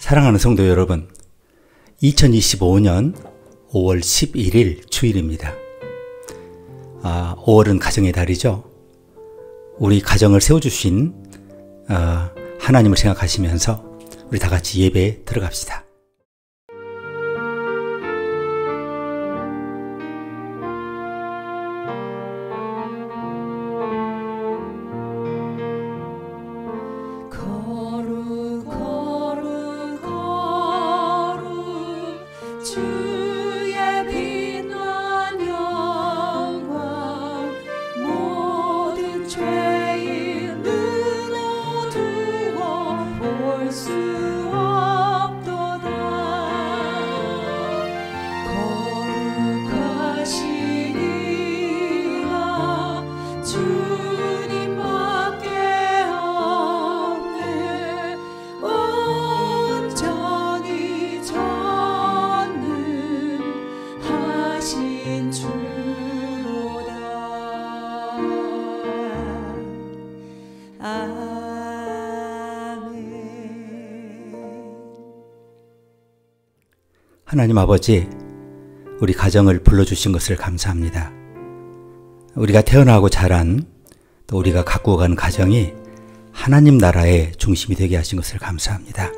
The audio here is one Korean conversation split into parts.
사랑하는 성도 여러분, 2025년 5월 11일 주일입니다. 5월은 가정의 달이죠. 우리 가정을 세워주신 하나님을 생각하시면서 우리 다 같이 예배에 들어갑시다. 하나님 아버지, 우리 가정을 불러주신 것을 감사합니다. 우리가 태어나고 자란, 또 우리가 가꾸어 가는 가정이 하나님 나라의 중심이 되게 하신 것을 감사합니다.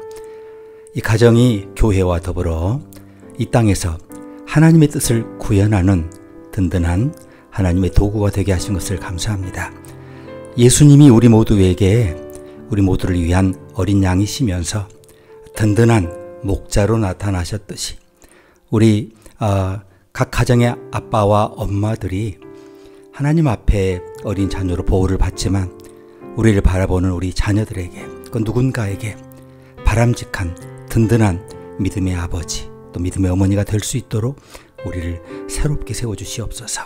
이 가정이 교회와 더불어 이 땅에서 하나님의 뜻을 구현하는 든든한 하나님의 도구가 되게 하신 것을 감사합니다. 예수님이 우리 모두를 위한 어린 양이시면서 든든한 목자로 나타나셨듯이 우리 각 가정의 아빠와 엄마들이 하나님 앞에 어린 자녀로 보호를 받지만 우리를 바라보는 우리 자녀들에게, 그 누군가에게 바람직한 든든한 믿음의 아버지, 또 믿음의 어머니가 될 수 있도록 우리를 새롭게 세워주시옵소서.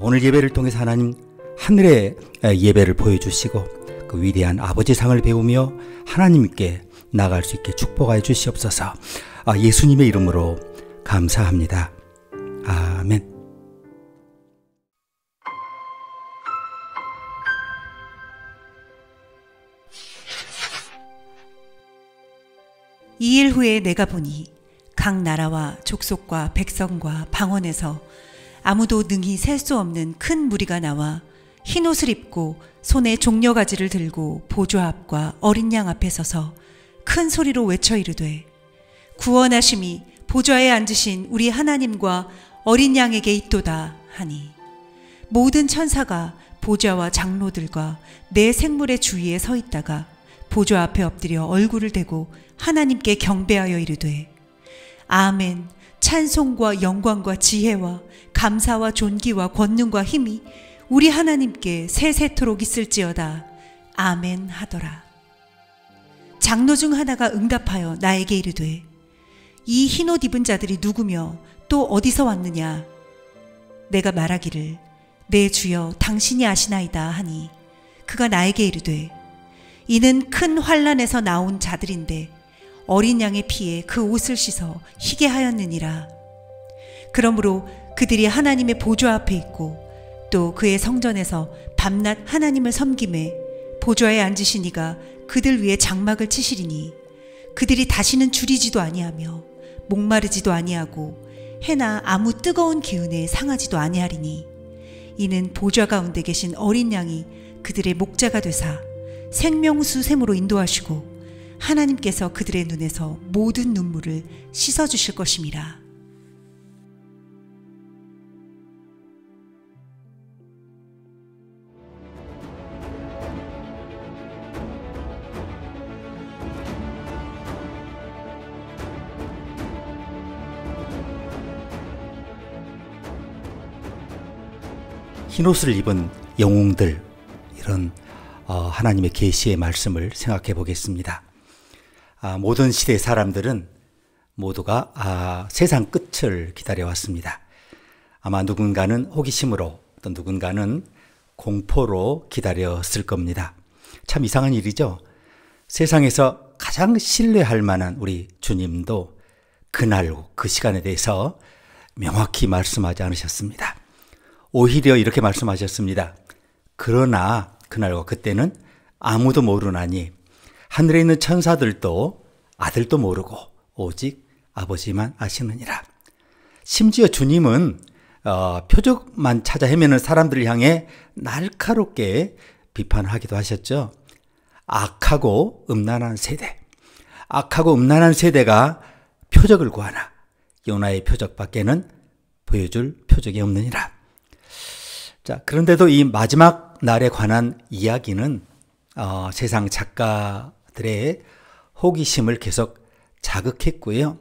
오늘 예배를 통해서 하나님 하늘의 예배를 보여주시고 그 위대한 아버지 상을 배우며 하나님께 나아갈 수 있게 축복하여 주시옵소서. 예수님의 이름으로 감사합니다. 아멘. 이일 후에 내가 보니 각 나라와 족속과 백성과 방언에서 아무도 능히 셀 수 없는 큰 무리가 나와 흰 옷을 입고 손에 종려가지를 들고 보좌 앞과 어린 양 앞에 서서 큰 소리로 외쳐 이르되, 구원하심이 보좌에 앉으신 우리 하나님과 어린 양에게 있도다 하니, 모든 천사가 보좌와 장로들과 네 생물의 주위에 서 있다가 보좌 앞에 엎드려 얼굴을 대고 하나님께 경배하여 이르되, 아멘. 찬송과 영광과 지혜와 감사와 존귀와 권능과 힘이 우리 하나님께 세세토록 있을지어다. 아멘 하더라. 장로 중 하나가 응답하여 나에게 이르되, 이 흰옷 입은 자들이 누구며 또 어디서 왔느냐? 내가 말하기를, 내 주여 당신이 아시나이다 하니, 그가 나에게 이르되, 이는 큰 환난에서 나온 자들인데 어린 양의 피에 그 옷을 씻어 희게 하였느니라. 그러므로 그들이 하나님의 보좌 앞에 있고 또 그의 성전에서 밤낮 하나님을 섬기매 보좌에 앉으신 이가 그들 위에 장막을 치시리니, 그들이 다시는 줄이지도 아니하며 목마르지도 아니하고 해나 아무 뜨거운 기운에 상하지도 아니하리니, 이는 보좌 가운데 계신 어린 양이 그들의 목자가 되사 생명수 샘으로 인도하시고 하나님께서 그들의 눈에서 모든 눈물을 씻어주실 것임이라. 흰옷을 입은 영웅들, 이런 하나님의 계시의 말씀을 생각해 보겠습니다. 모든 시대의 사람들은 모두가 세상 끝을 기다려왔습니다. 아마 누군가는 호기심으로, 또 누군가는 공포로 기다렸을 겁니다. 참 이상한 일이죠. 세상에서 가장 신뢰할 만한 우리 주님도 그날 그 시간에 대해서 명확히 말씀하지 않으셨습니다. 오히려 이렇게 말씀하셨습니다. 그러나 그날과 그때는 아무도 모르나니 하늘에 있는 천사들도 아들도 모르고 오직 아버지만 아시느니라. 심지어 주님은 표적만 찾아 헤매는 사람들을 향해 날카롭게 비판하기도 하셨죠. 악하고 음란한 세대, 악하고 음란한 세대가 표적을 구하나 요나의 표적밖에는 보여줄 표적이 없느니라. 자, 그런데도 이 마지막 날에 관한 이야기는 세상 작가들의 호기심을 계속 자극했고요.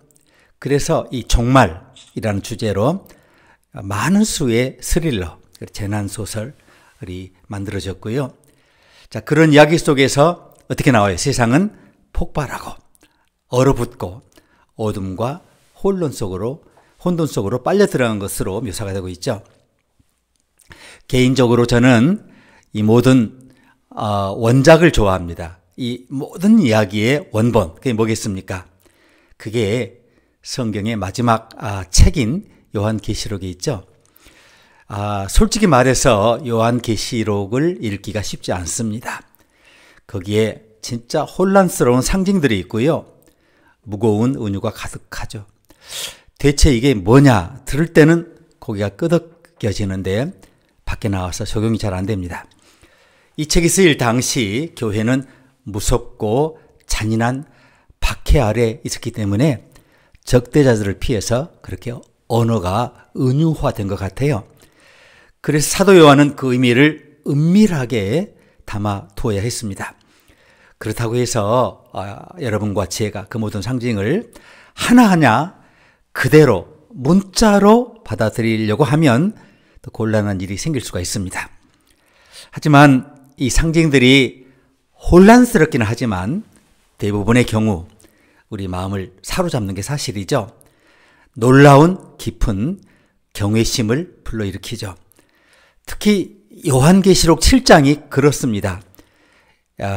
그래서 이 종말이라는 주제로 많은 수의 스릴러, 재난소설이 만들어졌고요. 자, 그런 이야기 속에서 어떻게 나와요? 세상은 폭발하고 얼어붙고 어둠과 혼돈 속으로 빨려 들어간 것으로 묘사가 되고 있죠. 개인적으로 저는 이 모든 원작을 좋아합니다. 이 모든 이야기의 원본, 그게 뭐겠습니까? 그게 성경의 마지막 책인 요한계시록이 있죠. 솔직히 말해서 요한계시록을 읽기가 쉽지 않습니다. 거기에 진짜 혼란스러운 상징들이 있고요. 무거운 은유가 가득하죠. 대체 이게 뭐냐 들을 때는 고개가 끄덕여지는데 밖에 나와서 적용이 잘 안 됩니다. 이 책이 쓰일 당시 교회는 무섭고 잔인한 박해 아래 있었기 때문에 적대자들을 피해서 그렇게 언어가 은유화된 것 같아요. 그래서 사도 요한은 그 의미를 은밀하게 담아두어야 했습니다. 그렇다고 해서 여러분과 제가 그 모든 상징을 하나하나 그대로 문자로 받아들이려고 하면 또 곤란한 일이 생길 수가 있습니다. 하지만 이 상징들이 혼란스럽기는 하지만 대부분의 경우 우리 마음을 사로잡는 게 사실이죠. 놀라운 깊은 경외심을 불러일으키죠. 특히 요한계시록 7장이 그렇습니다.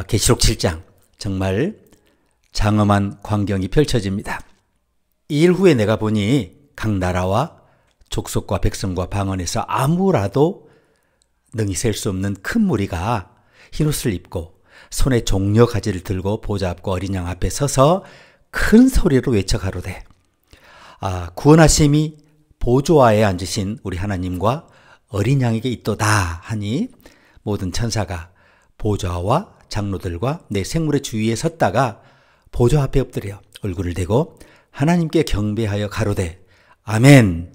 계시록 7장 정말 장엄한 광경이 펼쳐집니다. 이 일 후에 내가 보니 각 나라와 족속과 백성과 방언에서 아무라도 능히 셀 수 없는 큰 무리가 흰옷을 입고 손에 종려 가지를 들고 보좌 앞과 어린 양 앞에 서서 큰 소리로 외쳐 가로되 구원하심이 보좌에 앉으신 우리 하나님과 어린 양에게 있도다 하니 모든 천사가 보좌와 장로들과 내 생물의 주위에 섰다가 보좌 앞에 엎드려 얼굴을 대고 하나님께 경배하여 가로되 아멘.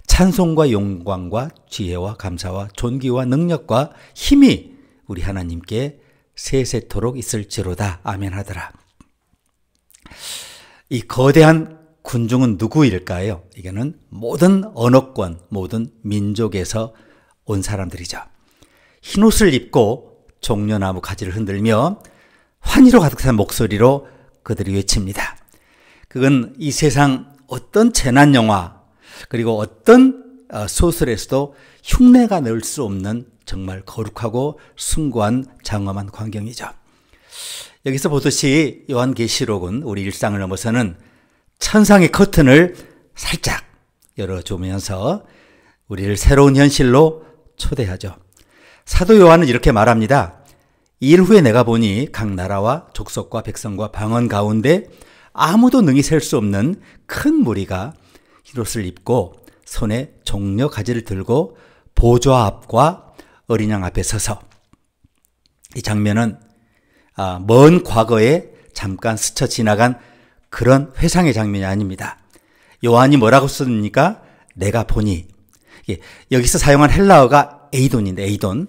찬송과 영광과 지혜와 감사와 존귀와 능력과 힘이 우리 하나님께 세세토록 있을지로다. 아멘 하더라. 이 거대한 군중은 누구일까요? 이거는 모든 언어권, 모든 민족에서 온 사람들이죠. 흰옷을 입고 종려나무 가지를 흔들며 환희로 가득 찬 목소리로 그들이 외칩니다. 그건 이 세상 어떤 재난 영화 그리고 어떤 소설에서도 흉내가 낼 수 없는 정말 거룩하고 숭고한 장엄한 광경이죠. 여기서 보듯이 요한계시록은 우리 일상을 넘어서는 천상의 커튼을 살짝 열어주면서 우리를 새로운 현실로 초대하죠. 사도 요한은 이렇게 말합니다. 이 일 후에 내가 보니 각 나라와 족속과 백성과 방언 가운데 아무도 능히 셀 수 없는 큰 무리가 흰옷을 입고 손에 종려 가지를 들고 보좌 앞과 어린 양 앞에 서서 이 장면은 먼 과거에 잠깐 스쳐 지나간 그런 회상의 장면이 아닙니다. 요한이 뭐라고 썼습니까? 내가 보니. 여기서 사용한 헬라어가 에이돈인데 에이돈.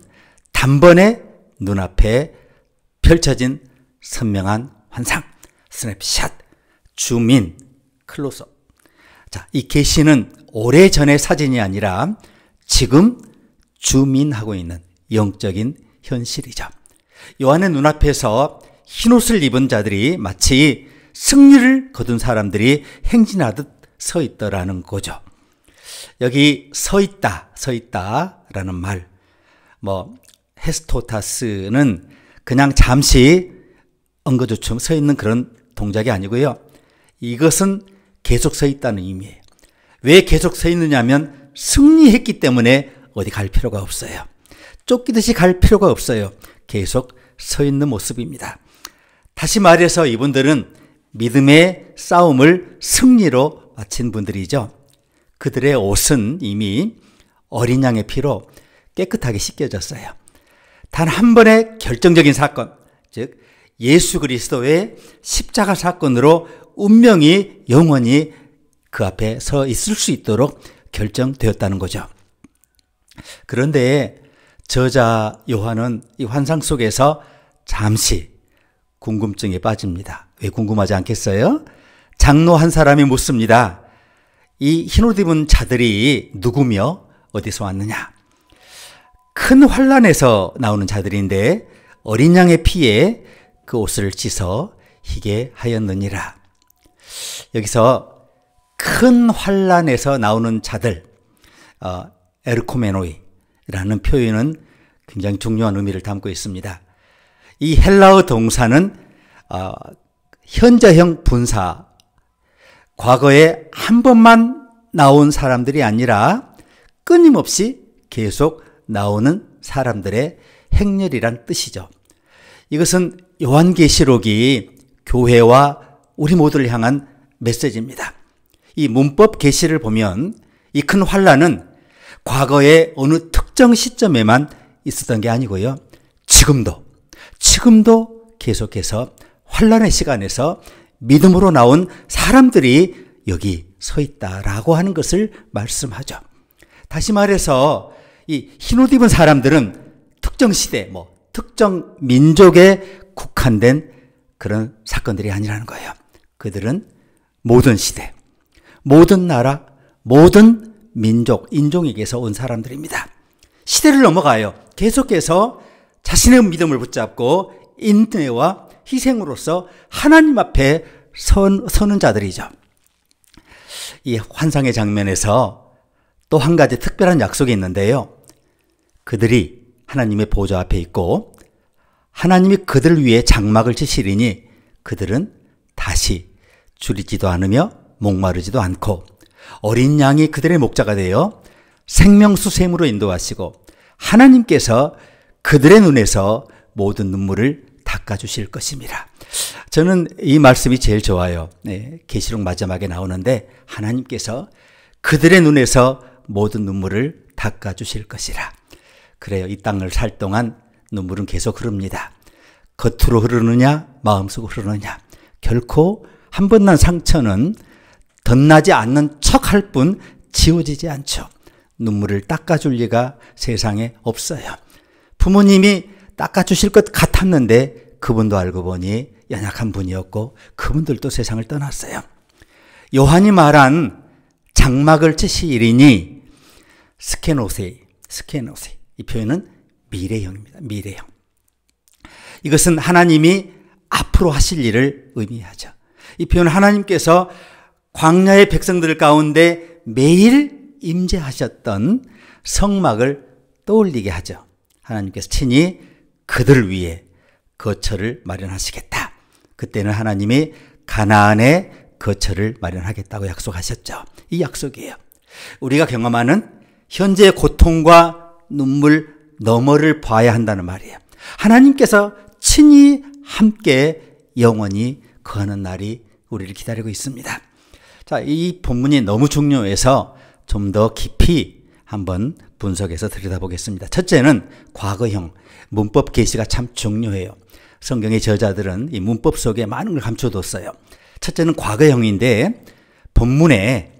단번에 눈앞에 펼쳐진 선명한 환상. 스냅샷, 줌인, 클로즈업. 자, 이 계시는 오래전의 사진이 아니라 지금 줌인하고 있는 영적인 현실이죠. 요한의 눈앞에서 흰옷을 입은 자들이 마치 승리를 거둔 사람들이 행진하듯 서 있더라는 거죠. 여기 서 있다라는 말, 헤스토타스는 그냥 잠시 엉거주춤 서 있는 그런 동작이 아니고요. 이것은 계속 서 있다는 의미예요. 왜 계속 서 있느냐면 승리했기 때문에 어디 갈 필요가 없어요. 쫓기듯이 갈 필요가 없어요. 계속 서 있는 모습입니다. 다시 말해서 이분들은 믿음의 싸움을 승리로 마친 분들이죠. 그들의 옷은 이미 어린 양의 피로 깨끗하게 씻겨졌어요. 단 한 번의 결정적인 사건, 즉 예수 그리스도의 십자가 사건으로 운명이 영원히 그 앞에 서 있을 수 있도록 결정되었다는 거죠. 그런데 저자 요한은 이 환상 속에서 잠시 궁금증에 빠집니다. 왜 궁금하지 않겠어요? 장로 한 사람이 묻습니다. 이 흰옷 입은 자들이 누구며 어디서 왔느냐? 큰 환란에서 나오는 자들인데 어린 양의 피에 그 옷을 찢어 희게 하였느니라. 여기서 큰 환란에서 나오는 자들, 에르코메노이라는 표현은 굉장히 중요한 의미를 담고 있습니다. 이 헬라어 동사는 현재형 분사, 과거에 한 번만 나온 사람들이 아니라 끊임없이 계속 나오는 사람들의 행렬이란 뜻이죠. 이것은 요한계시록이 교회와 우리 모두를 향한 메시지입니다. 이 문법 계시를 보면 이 큰 환란은 과거의 어느 특정 시점에만 있었던 게 아니고요. 지금도 계속해서 환란의 시간에서 믿음으로 나온 사람들이 여기 서 있다라고 하는 것을 말씀하죠. 다시 말해서 이 흰옷 입은 사람들은 특정 시대, 특정 민족에 국한된 그런 사건들이 아니라는 거예요. 그들은 모든 시대, 모든 나라, 모든 민족, 인종에게서 온 사람들입니다. 시대를 넘어가요. 계속해서 자신의 믿음을 붙잡고 인내와 희생으로서 하나님 앞에 서는 자들이죠. 이 환상의 장면에서 또 한 가지 특별한 약속이 있는데요. 그들이 하나님의 보좌 앞에 있고 하나님이 그들 위에 장막을 치시리니 그들은 다시 줄이지도 않으며 목마르지도 않고 어린 양이 그들의 목자가 되어 생명수 샘으로 인도하시고 하나님께서 그들의 눈에서 모든 눈물을 닦아주실 것입니다. 저는 이 말씀이 제일 좋아요. 계시록 마지막에 나오는데 하나님께서 그들의 눈에서 모든 눈물을 닦아주실 것이라. 그래요. 이 땅을 살 동안 눈물은 계속 흐릅니다. 겉으로 흐르느냐 마음속으로 흐르느냐. 결코 한 번 난 상처는 덧나지 않는 척할 뿐 지워지지 않죠. 눈물을 닦아줄 리가 세상에 없어요. 부모님이 닦아주실 것 같았는데 그분도 알고 보니 연약한 분이었고 그분들도 세상을 떠났어요. 요한이 말한 장막을 치시리니 스케노세이 이 표현은 미래형입니다. 미래형. 이것은 하나님이 앞으로 하실 일을 의미하죠. 이 표현은 하나님께서 광야의 백성들 가운데 매일 임재하셨던 성막을 떠올리게 하죠. 하나님께서 친히 그들을 위해 거처를 마련하시겠다. 그때는 하나님이 가나안에 거처를 마련하겠다고 약속하셨죠. 이 약속이에요. 우리가 경험하는 현재의 고통과 눈물 너머를 봐야 한다는 말이에요. 하나님께서 친히 함께 영원히 거하는 날이 우리를 기다리고 있습니다. 자, 이 본문이 너무 중요해서 좀 더 깊이 한번 분석해서 들여다보겠습니다. 첫째는 과거형, 문법 계시가 참 중요해요. 성경의 저자들은 이 문법 속에 많은 걸 감춰뒀어요. 첫째는 과거형인데 본문에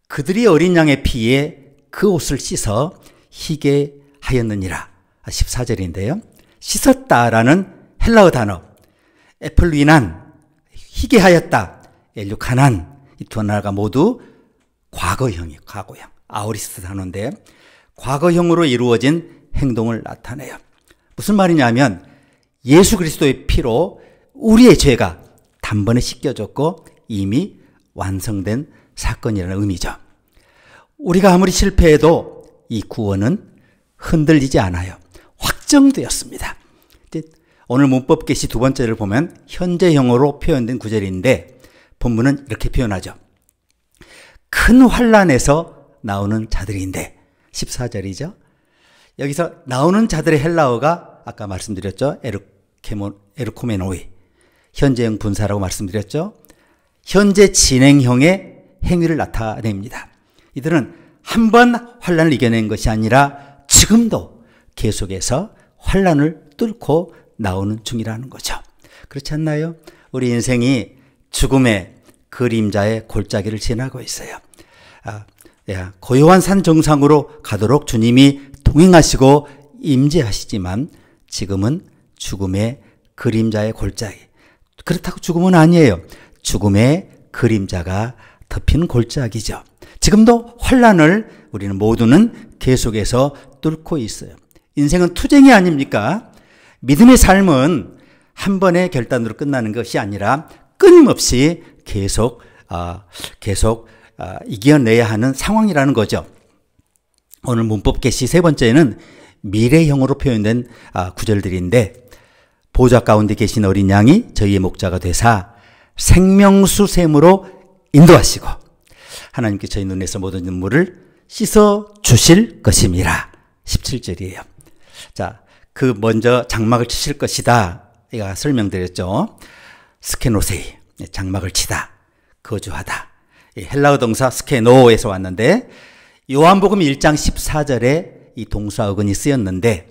그들이 어린 양의 피에 그 옷을 씻어 희게 하였느니라. 14절인데요. 씻었다라는 헬라어 단어 에플리난, 희게 하였다, 엘류카난, 이 두 단어가 모두 과거형이에요. 과거형. 아오리스트 단어인데 과거형으로 이루어진 행동을 나타내요. 무슨 말이냐면 예수 그리스도의 피로 우리의 죄가 단번에 씻겨졌고 이미 완성된 사건이라는 의미죠. 우리가 아무리 실패해도 이 구원은 흔들리지 않아요. 확정되었습니다. 오늘 문법 계시 두 번째를 보면 현재형으로 표현된 구절인데 본문은 이렇게 표현하죠. 큰 환란에서 나오는 자들인데 14절이죠. 여기서 나오는 자들의 헬라어가 아까 말씀드렸죠. 에르코메노이. 현재형 분사라고 말씀드렸죠. 현재 진행형의 행위를 나타냅니다. 이들은 한 번 환난을 이겨낸 것이 아니라 지금도 계속해서 환난을 뚫고 나오는 중이라는 거죠. 그렇지 않나요? 우리 인생이 죽음의 그림자의 골짜기를 지나고 있어요. 고요한 산 정상으로 가도록 주님이 동행하시고 임재하시지만 지금은 죽음의 그림자의 골짜기. 그렇다고 죽음은 아니에요. 죽음의 그림자가 덮인 골짜기죠. 지금도 환난을 우리는 모두는 계속해서 뚫고 있어요. 인생은 투쟁이 아닙니까? 믿음의 삶은 한 번의 결단으로 끝나는 것이 아니라 끊임없이 계속 이겨내야 하는 상황이라는 거죠. 오늘 문법 계시 세 번째는 미래형으로 표현된 구절들인데, 보좌 가운데 계신 어린 양이 저희의 목자가 되사 생명수 샘으로 인도하시고 하나님께 저희 눈에서 모든 눈물을 씻어 주실 것임이라. 17절이에요. 자, 그 먼저 장막을 치실 것이다. 제가 설명드렸죠. 스케노세이, 장막을 치다, 거주하다. 헬라어 동사 스케노에서 왔는데 요한복음 1장 14절에 이 동사 어근이 쓰였는데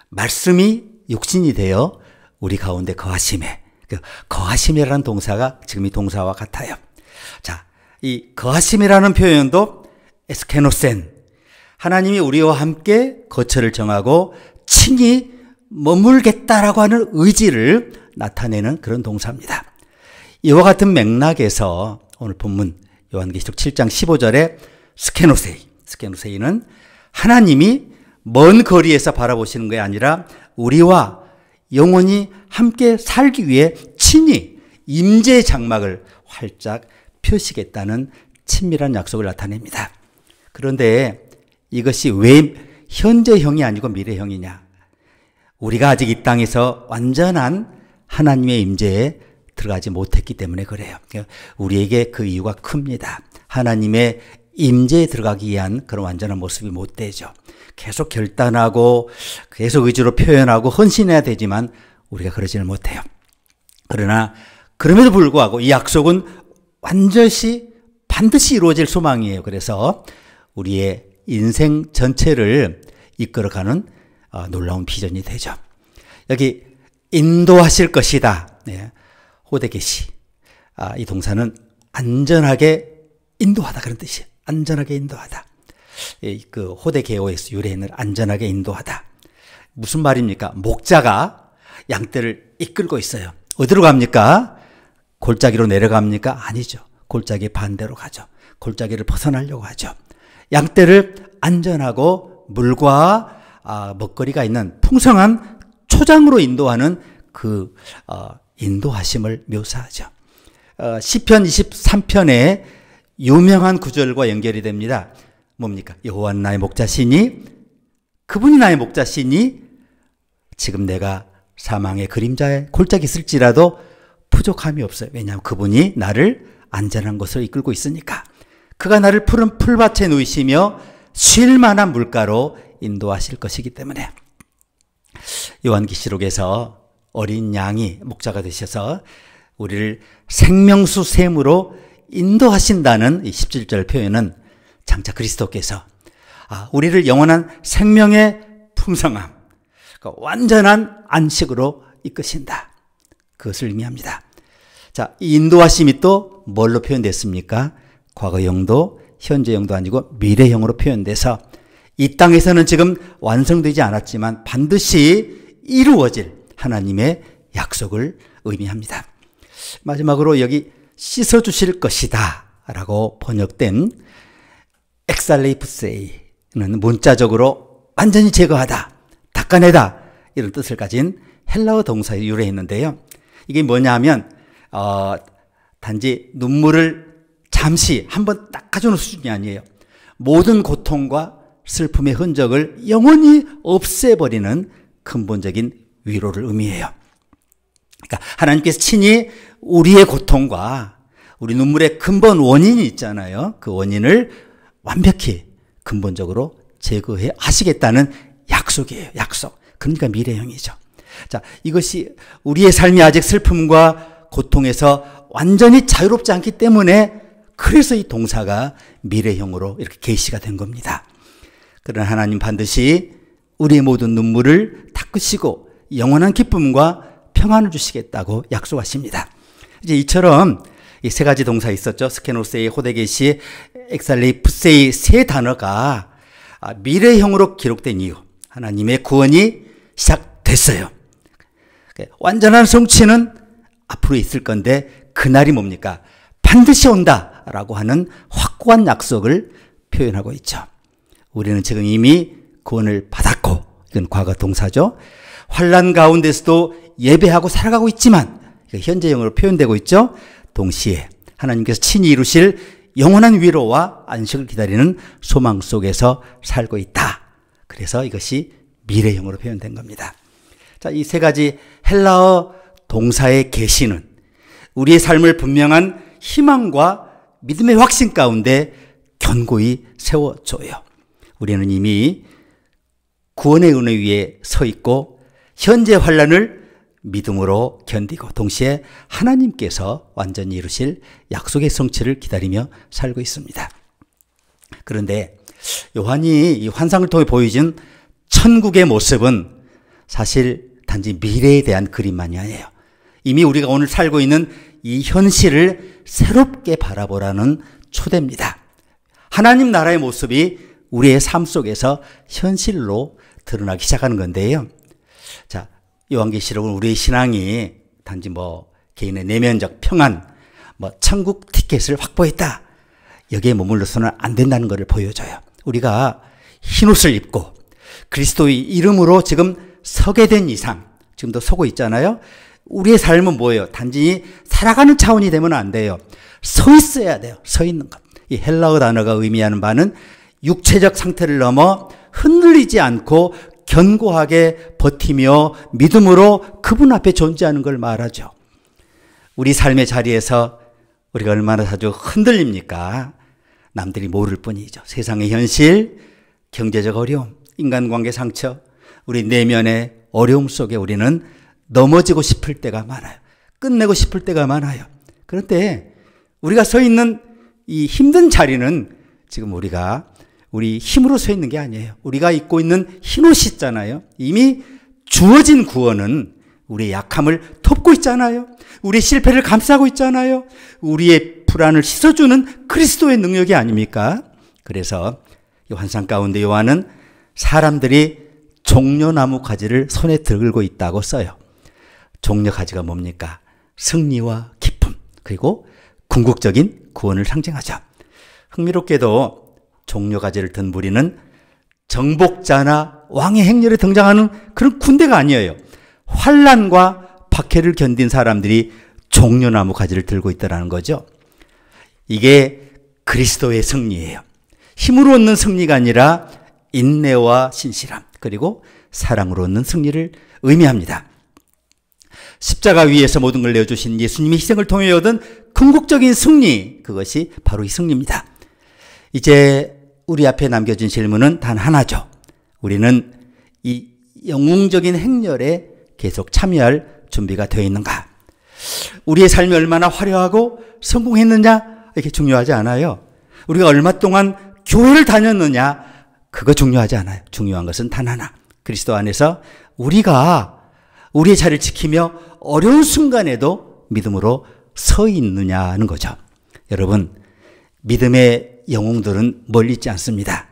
말씀이 육신이 되어 우리 가운데 거하심에, 그 거하심이라는 동사가 지금 이 동사와 같아요. 자, 이 거하심이라는 표현도 에스케노센, 하나님이 우리와 함께 거처를 정하고 친히 머물겠다라고 하는 의지를 나타내는 그런 동사입니다. 이와 같은 맥락에서 오늘 본문 요한계시록 7장 15절에 스케노세이는 하나님이 먼 거리에서 바라보시는 게 아니라 우리와 영원히 함께 살기 위해 친히 임재의 장막을 활짝 펴시겠다는 친밀한 약속을 나타냅니다. 그런데 이것이 왜 현재형이 아니고 미래형이냐? 우리가 아직 이 땅에서 완전한 하나님의 임재에 들어가지 못했기 때문에 그래요. 우리에게 그 이유가 큽니다. 하나님의 임재에 들어가기 위한 그런 완전한 모습이 못 되죠. 계속 결단하고 계속 의지로 표현하고 헌신해야 되지만 우리가 그러지는 못해요. 그러나 그럼에도 불구하고 이 약속은 반드시 이루어질 소망이에요. 그래서 우리의 인생 전체를 이끌어가는 놀라운 비전이 되죠. 여기 인도하실 것이다. 네. 호데게시. 이 동사는 안전하게 인도하다 그런 뜻이에요. 안전하게 인도하다. 그 호데게오에서 유래했는 안전하게 인도하다. 무슨 말입니까? 목자가 양떼를 이끌고 있어요. 어디로 갑니까? 골짜기로 내려갑니까? 아니죠. 골짜기 반대로 가죠. 골짜기를 벗어나려고 하죠. 양떼를 안전하고 물과 먹거리가 있는 풍성한 초장으로 인도하는 그 인도하심을 묘사하죠. 시편 23편의 유명한 구절과 연결이 됩니다. 뭡니까? 여호와는 나의 목자시니, 그분이 나의 목자시니 지금 내가 사망의 그림자에 골짜기 있을지라도 부족함이 없어요. 왜냐하면 그분이 나를 안전한 곳으로 이끌고 있으니까. 그가 나를 푸른 풀밭에 누이시며 쉴 만한 물가로 인도하실 것이기 때문에. 요한계시록에서 어린 양이 목자가 되셔서 우리를 생명수 샘으로 인도하신다는 이 17절 표현은 장차 그리스도께서 우리를 영원한 생명의 풍성함, 그러니까 완전한 안식으로 이끄신다. 그것을 의미합니다. 자, 이 인도하심이 또 뭘로 표현됐습니까? 과거형도 현재형도 아니고 미래형으로 표현돼서 이 땅에서는 지금 완성되지 않았지만 반드시 이루어질 하나님의 약속을 의미합니다. 마지막으로 여기 씻어주실 것이다 라고 번역된 엑살레이프세이는 문자적으로 완전히 제거하다, 닦아내다 이런 뜻을 가진 헬라어 동사에 유래했는데요. 이게 뭐냐 하면 단지 눈물을 잠시 한번 닦아주는 수준이 아니에요. 모든 고통과 슬픔의 흔적을 영원히 없애버리는 근본적인 위로를 의미해요. 그러니까 하나님께서 친히 우리의 고통과 우리 눈물의 근본 원인이 있잖아요. 그 원인을 완벽히 근본적으로 제거해 하시겠다는 약속이에요. 약속. 그러니까 미래형이죠. 자, 이것이 우리의 삶이 아직 슬픔과 고통에서 완전히 자유롭지 않기 때문에 그래서 이 동사가 미래형으로 이렇게 계시가 된 겁니다. 그러나 하나님 반드시 우리의 모든 눈물을 닦으시고 영원한 기쁨과 평안을 주시겠다고 약속하십니다. 이제 이처럼 이 세 가지 동사 있었죠. 스케노세이, 호데게시, 엑살리푸세이 세 단어가 미래형으로 기록된 이유, 하나님의 구원이 시작됐어요. 완전한 성취는 앞으로 있을 건데 그날이 뭡니까? 반드시 온다라고 하는 확고한 약속을 표현하고 있죠. 우리는 지금 이미 구원을 받았고, 이건 과거 동사죠. 환난 가운데서도 예배하고 살아가고 있지만, 현재형으로 표현되고 있죠. 동시에 하나님께서 친히 이루실 영원한 위로와 안식을 기다리는 소망 속에서 살고 있다. 그래서 이것이 미래형으로 표현된 겁니다. 자, 이 세 가지 헬라어 동사의 계시는 우리의 삶을 분명한 희망과 믿음의 확신 가운데 견고히 세워줘요. 우리는 이미 구원의 은혜 위에 서 있고 현재 환난을 믿음으로 견디고 동시에 하나님께서 완전히 이루실 약속의 성취를 기다리며 살고 있습니다. 그런데 요한이 이 환상을 통해 보여준 천국의 모습은 사실 단지 미래에 대한 그림만이 아니에요. 이미 우리가 오늘 살고 있는 이 현실을 새롭게 바라보라는 초대입니다. 하나님 나라의 모습이 우리의 삶 속에서 현실로 드러나기 시작하는 건데요. 자, 요한계시록은 우리의 신앙이 단지 개인의 내면적 평안, 천국 티켓을 확보했다, 여기에 머물러서는 안 된다는 것을 보여줘요. 우리가 흰옷을 입고 그리스도의 이름으로 지금 서게 된 이상, 지금도 서고 있잖아요. 우리의 삶은 뭐예요? 단지 살아가는 차원이 되면 안 돼요. 서 있어야 돼요. 서 있는 것. 이 헬라어 단어가 의미하는 바는 육체적 상태를 넘어 흔들리지 않고 견고하게 버티며 믿음으로 그분 앞에 존재하는 걸 말하죠. 우리 삶의 자리에서 우리가 얼마나 자주 흔들립니까? 남들이 모를 뿐이죠. 세상의 현실, 경제적 어려움, 인간관계 상처, 우리 내면의 어려움 속에 우리는 넘어지고 싶을 때가 많아요. 끝내고 싶을 때가 많아요. 그런데 우리가 서 있는 이 힘든 자리는 지금 우리 힘으로 서 있는 게 아니에요. 우리가 입고 있는 흰옷이 있잖아요. 이미 주어진 구원은 우리의 약함을 덮고 있잖아요. 우리의 실패를 감싸고 있잖아요. 우리의 불안을 씻어주는 그리스도의 능력이 아닙니까? 그래서 이 환상 가운데 요한은 사람들이 종려나무 가지를 손에 들고 있다고 써요. 종려 가지가 뭡니까? 승리와 기쁨, 그리고 궁극적인 구원을 상징하죠. 흥미롭게도 종려 가지를 든 무리는 정복자나 왕의 행렬에 등장하는 그런 군대가 아니에요. 환난과 박해를 견딘 사람들이 종려나무 가지를 들고 있다는 거죠. 이게 그리스도의 승리예요. 힘으로 얻는 승리가 아니라 인내와 신실함, 그리고 사랑으로 얻는 승리를 의미합니다. 십자가 위에서 모든 걸 내어주신 예수님의 희생을 통해 얻은 궁극적인 승리, 그것이 바로 이 승리입니다. 이제 우리 앞에 남겨진 질문은 단 하나죠. 우리는 이 영웅적인 행렬에 계속 참여할 준비가 되어 있는가? 우리의 삶이 얼마나 화려하고 성공했느냐, 이렇게 중요하지 않아요. 우리가 얼마 동안 교회를 다녔느냐, 그거 중요하지 않아요. 중요한 것은 단 하나, 그리스도 안에서 우리가 우리의 자리를 지키며 어려운 순간에도 믿음으로 서 있느냐는 거죠. 여러분, 믿음의 영웅들은 멀리 있지 않습니다.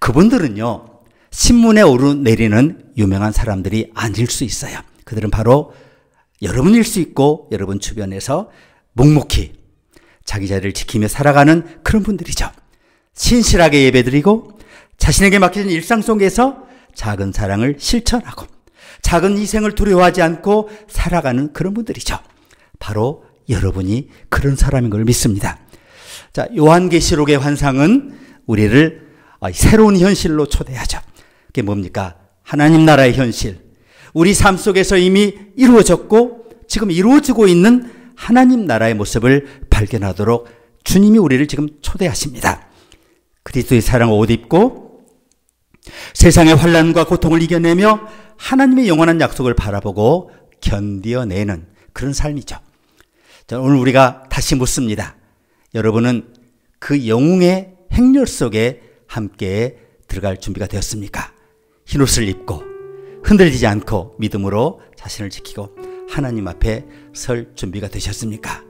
그분들은요, 신문에 오르내리는 유명한 사람들이 아닐 수 있어요. 그들은 바로 여러분일 수 있고 여러분 주변에서 묵묵히 자기 자리를 지키며 살아가는 그런 분들이죠. 신실하게 예배드리고 자신에게 맡겨진 일상 속에서 작은 사랑을 실천하고 작은 희생을 두려워하지 않고 살아가는 그런 분들이죠. 바로 여러분이 그런 사람인 걸 믿습니다. 자, 요한계시록의 환상은 우리를 새로운 현실로 초대하죠. 그게 뭡니까? 하나님 나라의 현실. 우리 삶 속에서 이미 이루어졌고 지금 이루어지고 있는 하나님 나라의 모습을 발견하도록 주님이 우리를 지금 초대하십니다. 그리스도의 사랑을 옷 입고 세상의 환난과 고통을 이겨내며 하나님의 영원한 약속을 바라보고 견뎌내는 그런 삶이죠. 자, 오늘 우리가 다시 묻습니다. 여러분은 그 영웅의 행렬 속에 함께 들어갈 준비가 되었습니까? 흰옷을 입고 흔들리지 않고 믿음으로 자신을 지키고 하나님 앞에 설 준비가 되셨습니까?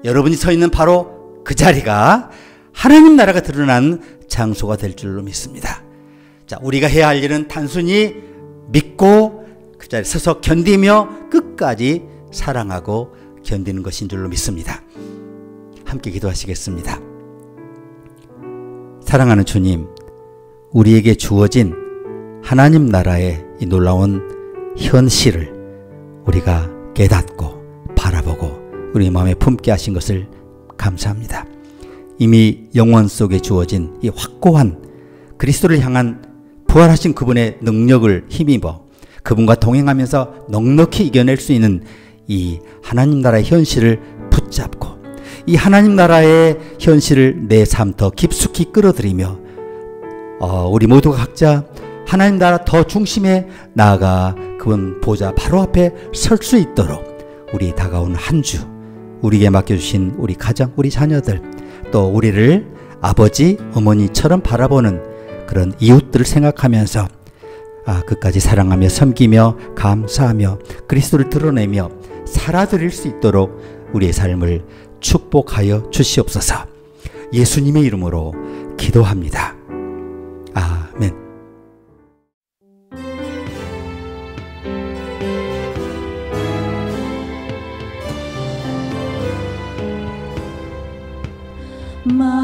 여러분이 서 있는 바로 그 자리가 하나님 나라가 드러난 장소가 될 줄로 믿습니다. 자, 우리가 해야 할 일은 단순히 믿고 그 자리에 서서 견디며 끝까지 사랑하고 견디는 것인 줄로 믿습니다. 함께 기도하시겠습니다. 사랑하는 주님, 우리에게 주어진 하나님 나라의 이 놀라운 현실을 우리가 깨닫고 바라보고 우리 마음에 품게 하신 것을 감사합니다. 이미 영원 속에 주어진 이 확고한 그리스도를 향한 부활하신 그분의 능력을 힘입어 그분과 동행하면서 넉넉히 이겨낼 수 있는 이 하나님 나라의 현실을 붙잡고 이 하나님 나라의 현실을 내 삶 더 깊숙이 끌어들이며 우리 모두가 각자 하나님 나라 더 중심에 나아가 그분 보좌 바로 앞에 설 수 있도록 우리 다가온 한 주 우리에게 맡겨주신 우리 가정, 우리 자녀들 또 우리를 아버지, 어머니처럼 바라보는 그런 이웃들을 생각하면서 끝까지 사랑하며 섬기며 감사하며 그리스도를 드러내며 살아드릴 수 있도록 우리의 삶을 축복하여 주시옵소서. 예수님의 이름으로 기도합니다. 아멘.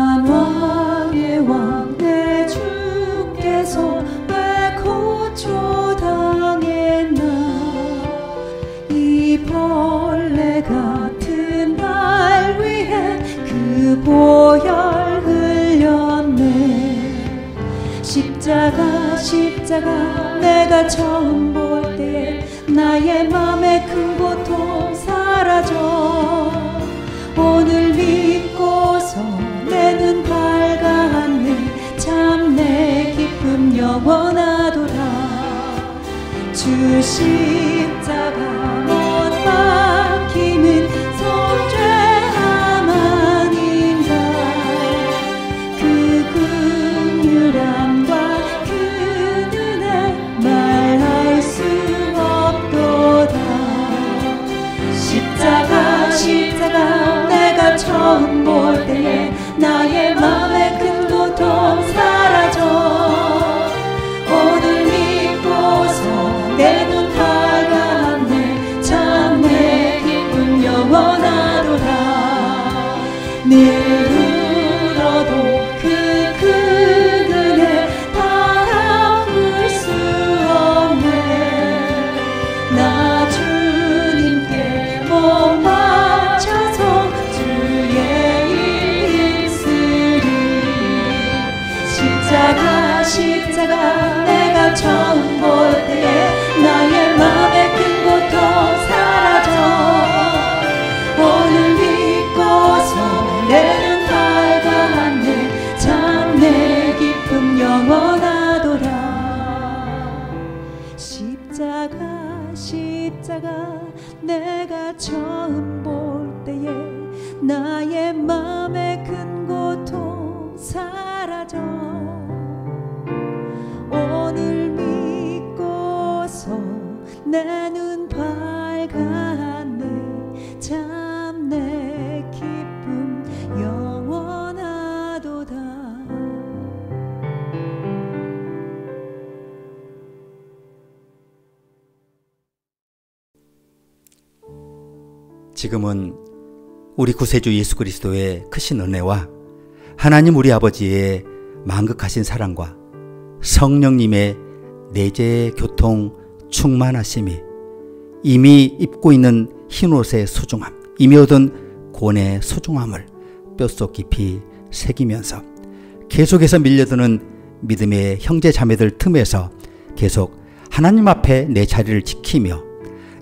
만왕의 왕 내 주께서 왜 고초당했나 이 벌레 같은 날 위해 그 보혈 흘렸네 십자가 내가 처음 볼 때 나의 맘에 큰 고통 사라져 오늘 믿고서 내 눈 밝았네 참 내 기쁨 영원하도다 주 십자가 못 박히는 속죄함 아닌가 그 긍휼함과 그 은혜 말할 수 없도다 십자가 내가 처음 볼 때에 나의 맘에 큰 고통 사라져 오늘 믿고서 내 눈 밝았네 참 내 기쁨 영원하도다 늘 울어도 그 큰 은혜 갚을 수 없네 나 주님께 못 맞춰서 주의 일 쓰리 십자가 내가 처음 볼 때에 나의 맘에 큰 고통 사라져 오늘 믿고서 내 눈 밝았네 참 내 기쁨 영원하도다 십자가 내가 처음 볼 때에 나의 맘에 큰 고통 사라져 오늘 믿고서 내 눈 밝았네 참 내 기쁨 영원하도다 지금은 우리 구세주 예수 그리스도의 크신 은혜와 하나님 우리 아버지의 만극하신 사랑과 성령님의 내재 교통 충만하심이 이미 입고 있는 흰옷의 소중함, 이미 얻은 고뇌의 소중함을 뼛속 깊이 새기면서 계속해서 밀려드는 믿음의 형제 자매들 틈에서 계속 하나님 앞에 내 자리를 지키며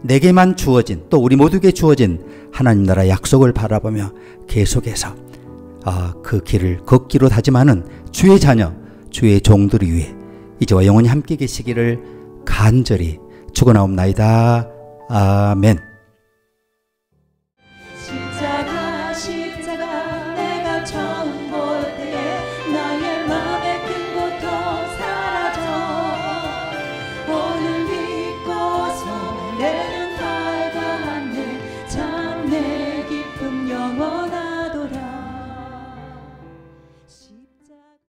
내게만 주어진 또 우리 모두에게 주어진 하나님 나라 약속을 바라보며 계속해서 그 길을 걷기로 다짐하는 주의 자녀, 주의 종들을 위해 이제와 영원히 함께 계시기를 간절히 축원하옵나이다. 아멘.